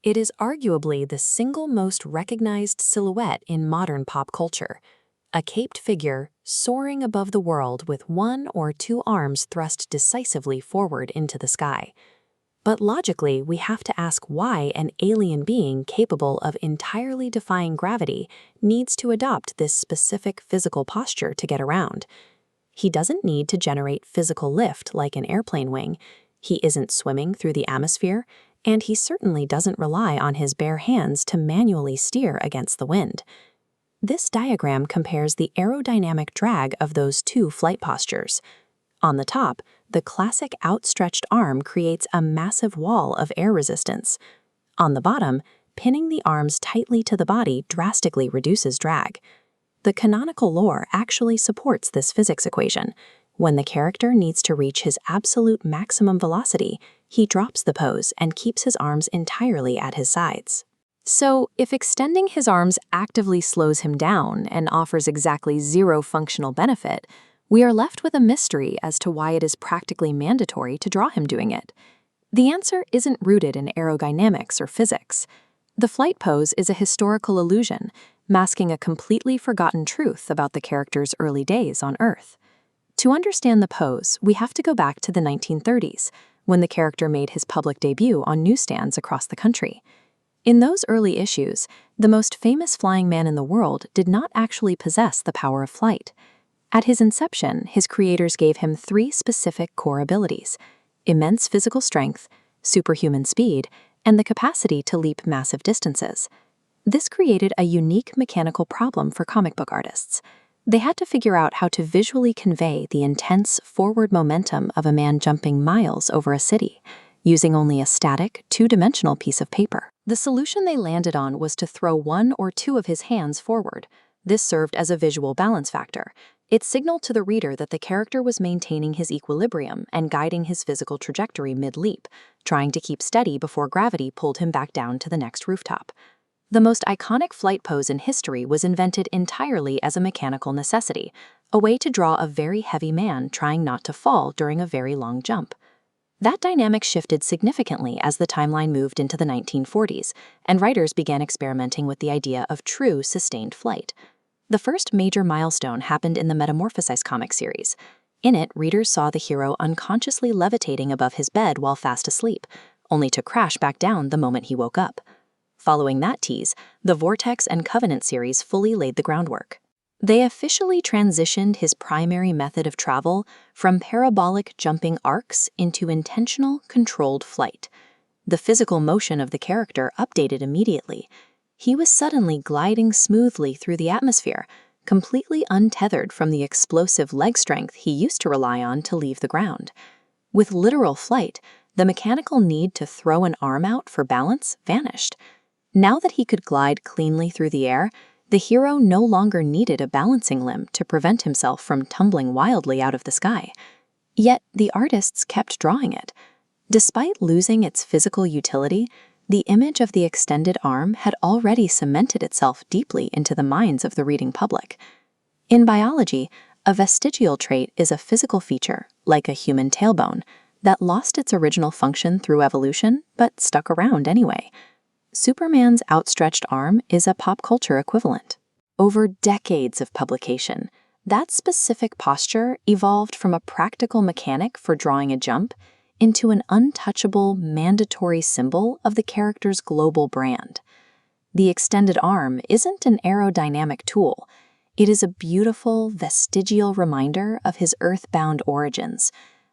It is arguably the single most recognized silhouette in modern pop culture. A caped figure soaring above the world with one or two arms thrust decisively forward into the sky. But logically, we have to ask why an alien being capable of entirely defying gravity needs to adopt this specific physical posture to get around. He doesn't need to generate physical lift like an airplane wing. He isn't swimming through the atmosphere, and he certainly doesn't rely on his bare hands to manually steer against the wind. This diagram compares the aerodynamic drag of those two flight postures. On the top, the classic outstretched arm creates a massive wall of air resistance. On the bottom, pinning the arms tightly to the body drastically reduces drag. The canonical lore actually supports this physics equation. When the character needs to reach his absolute maximum velocity, he drops the pose and keeps his arms entirely at his sides. So, if extending his arms actively slows him down and offers exactly zero functional benefit, we are left with a mystery as to why it is practically mandatory to draw him doing it. The answer isn't rooted in aerodynamics or physics. The flight pose is a historical illusion, masking a completely forgotten truth about the character's early days on Earth. To understand the pose, we have to go back to the 1930s, when the character made his public debut on newsstands across the country. In those early issues, the most famous flying man in the world did not actually possess the power of flight. At his inception, his creators gave him three specific core abilities: immense physical strength, superhuman speed, and the capacity to leap massive distances. This created a unique mechanical problem for comic book artists. They had to figure out how to visually convey the intense forward momentum of a man jumping miles over a city, using only a static, two-dimensional piece of paper. The solution they landed on was to throw one or two of his hands forward. This served as a visual balance factor. It signaled to the reader that the character was maintaining his equilibrium and guiding his physical trajectory mid-leap, trying to keep steady before gravity pulled him back down to the next rooftop. The most iconic flight pose in history was invented entirely as a mechanical necessity, a way to draw a very heavy man trying not to fall during a very long jump. That dynamic shifted significantly as the timeline moved into the 1940s, and writers began experimenting with the idea of true sustained flight. The first major milestone happened in the Metamorphosis comic series. In it, readers saw the hero unconsciously levitating above his bed while fast asleep, only to crash back down the moment he woke up. Following that tease, the Vortex and Covenant series fully laid the groundwork. They officially transitioned his primary method of travel from parabolic jumping arcs into intentional, controlled flight. The physical motion of the character updated immediately. He was suddenly gliding smoothly through the atmosphere, completely untethered from the explosive leg strength he used to rely on to leave the ground. With literal flight, the mechanical need to throw an arm out for balance vanished. Now that he could glide cleanly through the air, the hero no longer needed a balancing limb to prevent himself from tumbling wildly out of the sky. Yet the artists kept drawing it. Despite losing its physical utility, the image of the extended arm had already cemented itself deeply into the minds of the reading public. In biology, a vestigial trait is a physical feature, like a human tailbone, that lost its original function through evolution but stuck around anyway. Superman's outstretched arm is a pop culture equivalent. Over decades of publication, that specific posture evolved from a practical mechanic for drawing a jump into an untouchable, mandatory symbol of the character's global brand. The extended arm isn't an aerodynamic tool. It is a beautiful, vestigial reminder of his earthbound origins,